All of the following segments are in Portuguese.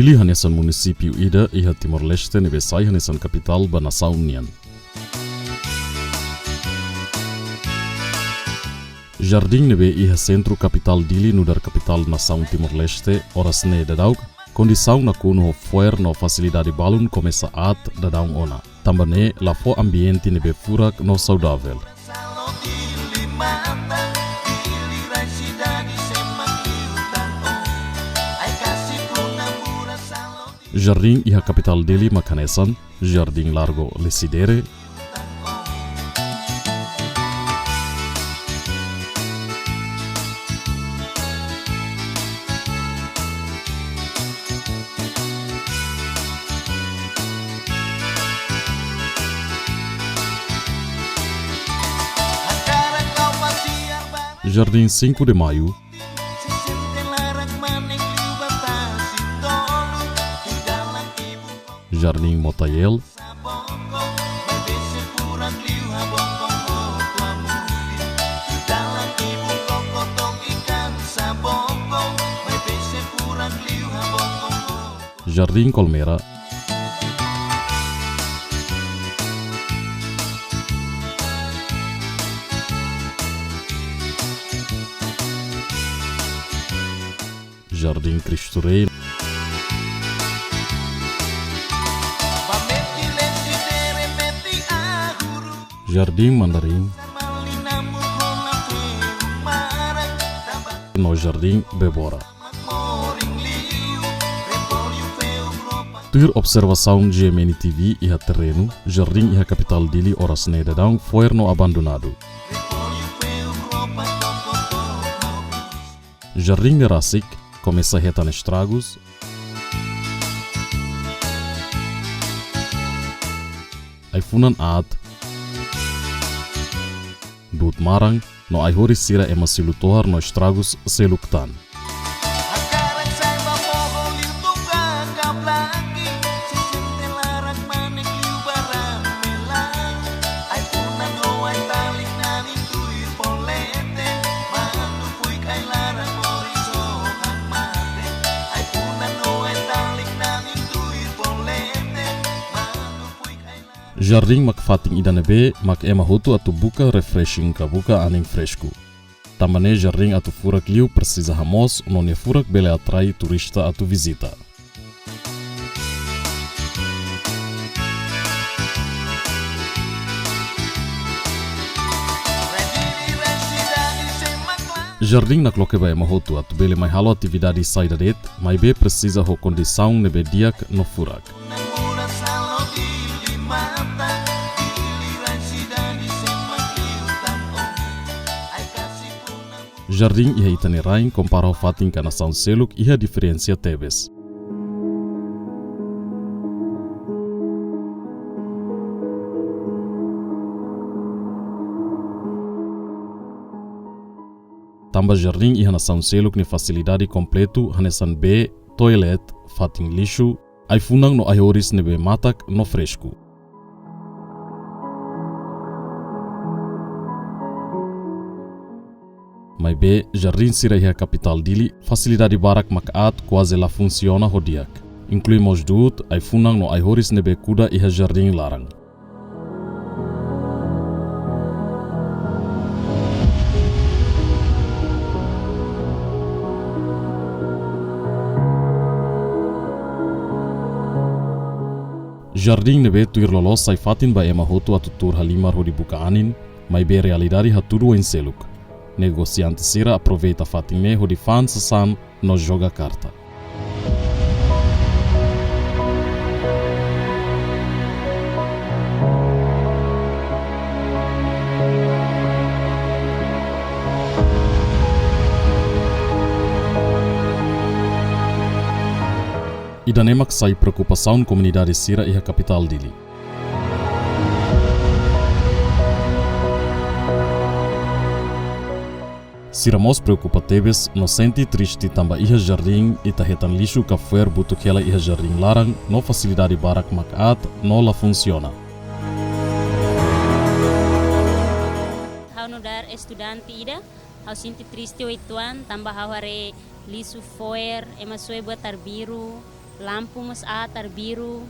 Dili hanesan munisipio ida iha Timor-Leste nebe sai hanesan kapital ba nação União. Jardim nebe iha centro capital Dili nudar capital nação Timor-Leste horas ne dadaug, condição na kuno ho foer no facilidade balun começa at dadaung ona. Tambane la fo ambiente nebe furak no saudável. Jardim iha capital Dili makanesan, Jardim Largo Lesidere, Jardim 5 de Maio, Jardim Motayel, Jardim Colmeira, Jardim Cristo Rei, Jardim Mandarim, no Jardim Bebora. Tuir observação GMN TV iha terreno, Jardim iha capital Dili horas ne dadang foer no abandonado. Jardim de Rasik começa retan estragos. Aifunan ad Dut marang no ai hori sira ema silutohar no estragos seluktan. Jardim mak fating idanebe mak ema hotu atu buka refreshing ka buka aning fresco. Tambane jardim atu furak liu precisa hamos nonia furak bele atrai turista atu visita. Jardim nak lokeba ema hotu atu bele mai halo atividade saida det, mai be precisa ho condição nebe diak no furak. Jardim iha itani rain compara ao fatin ka nação seluk iha diferencia tebes. Tamba jardim iha nação seluk ni facilidade completo hanesan B, toilet, fatin lixo, ai funang no aioris nebe matak no fresco. Mai be, Jardim sira iha capital Dili, facilidade barak makaat quase la funciona hodiak. Inclui mosdut, ai funang no ai horis nebe kuda iha Jardim larang. Jardim nebe tuir lolos sai fatin ba ema hotu atu tur halimar hodi buka anin, mai be realidade haturu en seluk. Negociante sira aproveita fatime hodi fan sasan no joga carta. Idanemak sai preocupação comunidade sira iha capital Dili. Siramos preocupa tebes no senti triste tamba iha jardim e tahetan lixo ka fuer butu kela iha jardim larang no facilidade barak makat no la funciona. Hau no dar estudante ida, hau sinti triste o ituan tamba hau hare lisu fuer ema sue buat tarbiru lampu mas atar biru.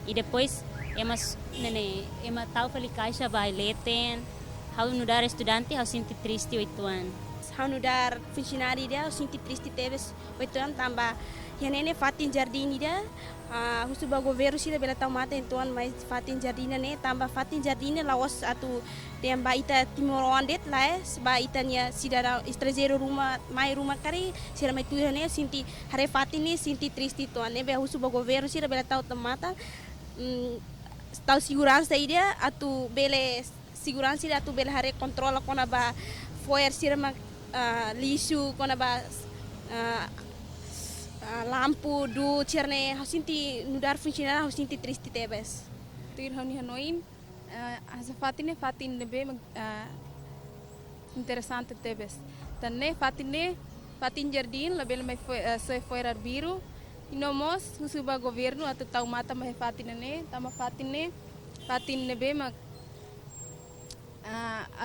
E depois ema tahu kali caixa vai leten. How no dar estudante how sinti triste 8 anos. How no dar funcionário dia how sinti triste teves 8 anos tambah yang nene fatin jardim dia husuba governo sila bela tau mata entuan mais fatin jardim ne tambah fatin jardim laos atu temba ita timorondet lá seba itanya sidara estrangeiro rumah kari sira mai tu ne sinti hare fatin ne sinti triste tuan ne be husuba governo sila bela tau mata tau segurança dia atu bele segurança dia atu bele hare controla kona ba foyer sira ma lisu kona ba lampu do cerne how sinti nudar funcionar how sinti triste tebes Tuir honi hanoim asa fatin nebe interessante tebes tanne fatin jardim label mai foi biru inomos husuba governo atau tau mata mai fatin nebe mag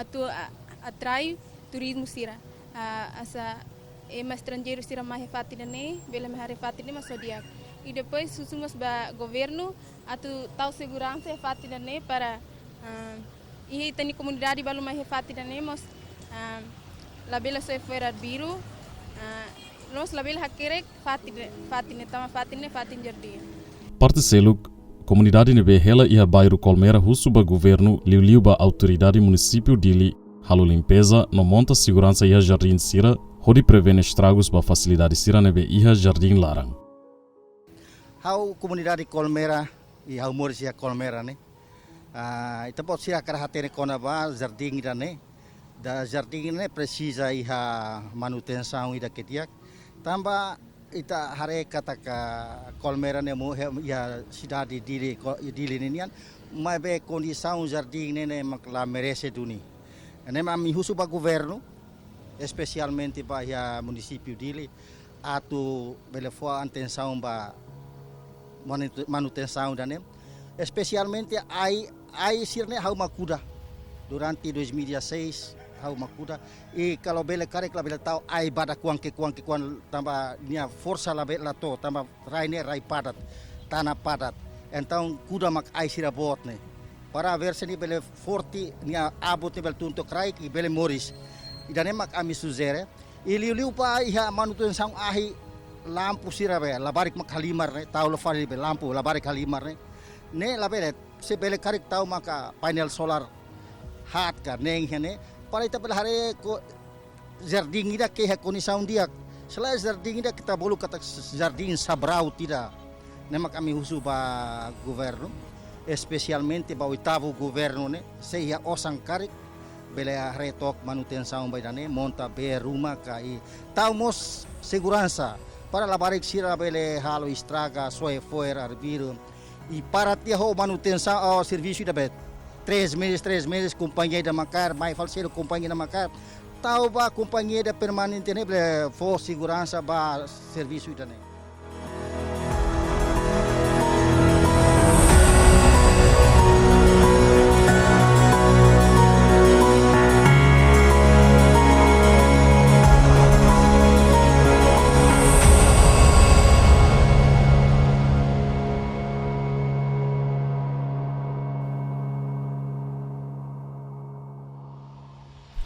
atu atrai turismo sira asa ema estrangeiro sira mais fatina ne bela me hare fatina mas zodiac e depois susumos ba governo atu tau segurança fatina ne para e tani comunidade balu mais fatina ne mos la bela so fora biru nós la bela hakerek fatin jardim Parte seluk comunidade nebe hela ia bairro Colmera husuba governo liu ba autoridade município dili halu limpeza no monta segurança ia jardim sira hodi prevene estragos ba facilidade sira nebe iha jardim larang. Hau comunidade Colmera e hau morisia Colmera ne. Ita pot sira karahatene kona ba jardim ida ne. Da jardim ne precisa iha manutenção ida ketiak. Tamba ita hare kataka Colmera ne mo ia cidade dili ninian. Mas be condição jardim ne makla merece duni. Ne mami husu ba governo especialmente para o município dele, atu belefoa atenção para manutenção da nem, especialmente ai sirne hau makuda durante 2016 hau makuda e kalau bele karek la bele tau ai bada kuang tambah nia força la bele to tambah rai padat tanah padat então kuda mak ai sira bot ne para ver se ni bele forti nia abot bele tuntuk rai ki bele moris idane mak ami suzere liu pa iha manutenção ahi lampu sirabe labarik mak halimar ne tau lofari be lampu labarik halimar ne labele se bele karik tau maka panel solar hat ka neng hene para ita bele hare ko jardim ida ke ha condição dia selain jardim ida kita bolu kata jardim sabrau tidak ne mak ami husu ba governo especialmente ba oitavo governo ne se ia osang karik bele retok manutenção baidane monta be rumah kai taumos segurança para labarik sira bele halo estraga soe fora arbiro e para tia ho manutenção ao serviço da bet 3 meses companhia da macar mais falseiro companhia da macar tau ba companhia da permanente ne bele for segurança ba serviço da ne.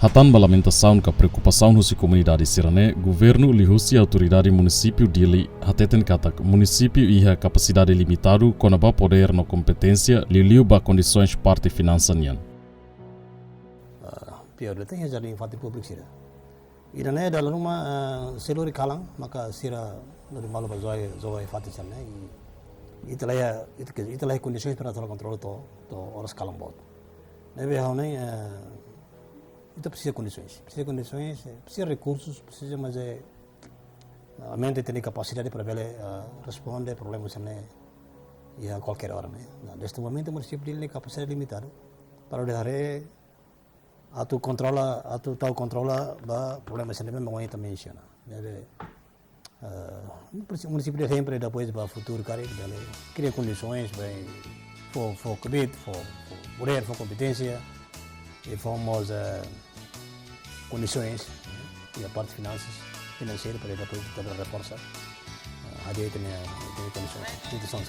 Hatan ba lamentação ka preocupação husi comunidade sirane, governo li husi autoridade município dili hateten katak município iha capacidade limitado kona ba poder no competência liu ba condições parte finança nian. Pior tem jadi infati publik sira. Irane dalam rumah seluri kalang maka sira dari malu bazoi infati sana. Itulah condições para ter controle to horas kalang bot. Nebe haunai itu precisa condições, precisa recursos, precisa mas a mente tem capacidade para ver responder problemas e a qualquer hora, né? Neste momento o município tem capacidade limitada para dar atu controla ba problemas sene memang wanita menciona. Jadi o município sempre depois para futuro kari cria condições bem for COVID, for poder, for competência e fomos condições e a parte financeira para depois reforçar hadiah itu condições.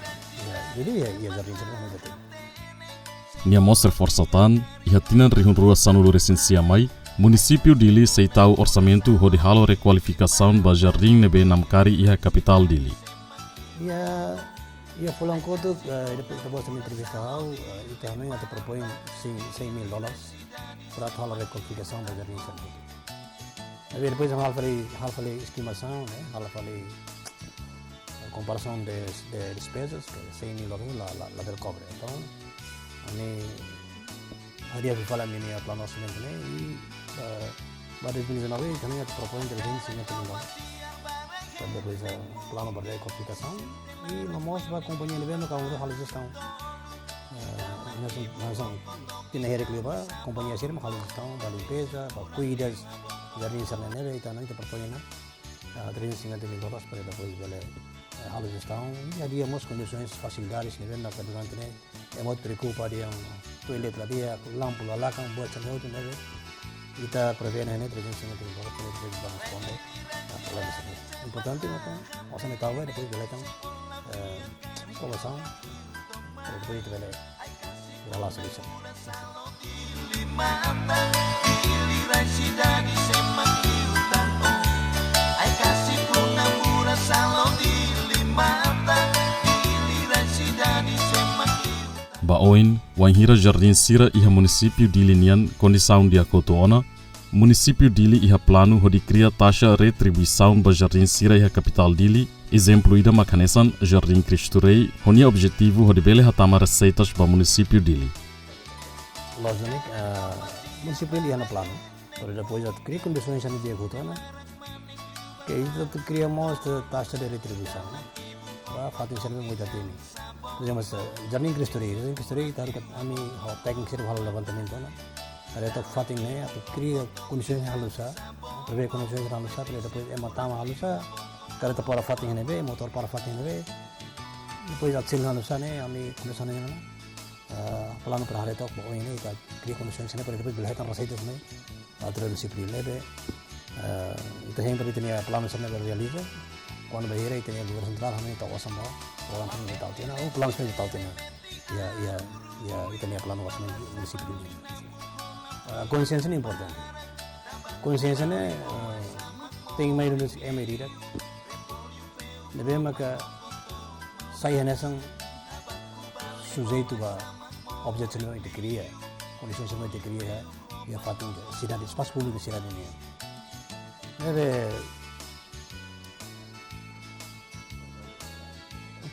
Jadi ya jardim sana muito tem. Nia mostra forçatan iha tinan rihun rua sanulu resensia mai município Dili seitau orçamento hodi halo requalificação ba jardim nebe namkari iha capital Dili. Ya pulang koto depois da boa entrevista e também até propõe $100,000 para a requalificação da jardim sana. Depois hal falei estimação, né? Hal falei comparação de despesas, que $100,000 lá del cobre. Então, hari aku fala ini plano orçamento, né? E pada 2019 também até propõe $350,000 para depois plano para requalificação e não mostra a companhia de venda que a hal gestão. Nós tinha here que levar companhia sirma hal gestão, para limpeza, para cuidar jardim sana neve itu nanti perpoinnya $350,000 para depois bela hal gestão e havia mais condições facilidades neve na durante né é muito preocupa dia toilet lá dia lampu lá kan buat channel tu neve kita prevê né $350,000 para depois vamos responder a problemas importante macam masa ni tahu depois bela kan solução para depois bela bela solução. Baoin, Wanhira Jardim Sira iha município Dili nian condição dia kotoona, município Dili iha plano hodi cria taxa retribuição ba Jardim Sira iha capital Dili, exemplo ida makanesan Jardim Cristo Rei, honia objetivo hodi bele hatama receitas ba município Dili. Logicamente, município Dili ana plano, para depois cria condições sana dia kotoona, que isso criamos taxa de retribuição, para fatin sana muito atene. Por exemplo, Jardim Cristo Rei taruh kami packing sir hal levantamento na. Ada tak fatin ne, atau cria condições halusa, prevê condições halusa, para depois ematama halusa, kalau tak para fatin ne be, motor para fatin ne be, depois atsil halusa ne, kami condições ne na. Plano para hari tak bawa ini, kita cria condições ne, para depois belahkan rasa itu ne, atau disiplin ne be. Itu yang perlu ini plano sana berrealisasi. Quando bahira itu yang luar central kami tahu asam bawa orang kami tahu tiada, plan saya tahu tiada, ya itu yang plan wasman municipio ini. Konsensus ini important. Konsensus ini tinggi mai dulu emerit. Lebih maka saya nasang sujeito ba objek semua itu kriya, kondisi semua itu kriya, ya fatin sidang di space publik sidang ini. Lebih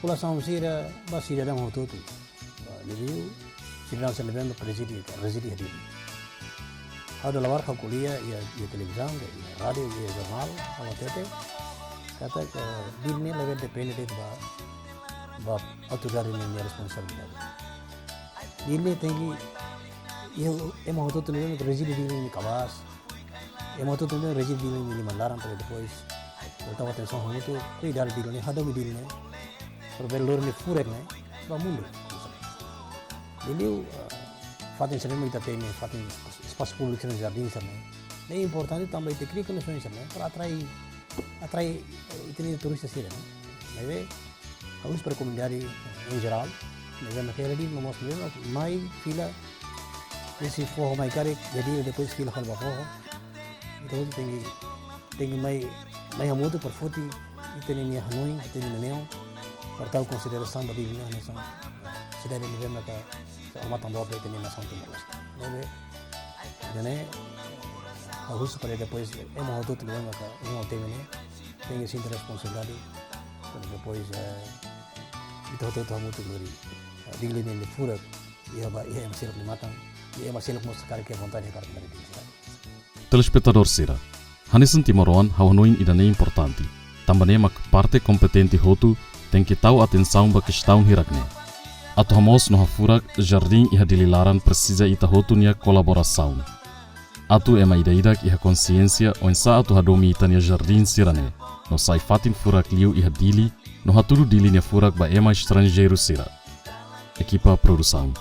população sira basira dam hoto tu jadi sira se levando presidi ali ada lawar ka kuliah ya televisão ya radio ya jornal ala tete kata dilne leve depende de ba autoridade ni responsabilidade dilne tengi eu emo hoto tu levando presidi dilne kawas emo hoto tu levando presidi dilne mandaram para depois voltar atenção hoto cuidar dilne hado dilne Pervelur ni furek ne, ba mundur. Jadi fatin sana kita teme fatin espaço público sana jardim sana. É importante também ter cria condições sana para atrair itini turistas sira. Neve harus para comunidade em geral. Neve naquele dia nós vemos mais fila esse forro mais caro jadi depois fila hal ba forro. Então tem mais muito por foto itini ni hanoi itini neo. Pertau consideração da Bíblia nessa cidade de Lima que a uma tambor de ter nação de Molas. Deve, né? A Rússia para depois é uma outra Lima que não tem né? Tem essa responsabilidade para depois itu outra muito glória. Bíblia nem fura ia masih limatan, ia masih mau sekali ke vontade para dari cidade. Telespectador Sira, Hanesan Timoroan hawanoin idane importante. Também mak parte competente hotu tem que tahu atenção ba questão hirakne. Atu hamos no hafurak jardim iha dililaran precisa ita hotunia colaboração. Atu ema idaidak iha consciência onsa atu hadomi itania jardim sirane. No sai fatin furak liu iha dili, no haturu dili nia furak ba ema estrangeiro sira. Equipa produção.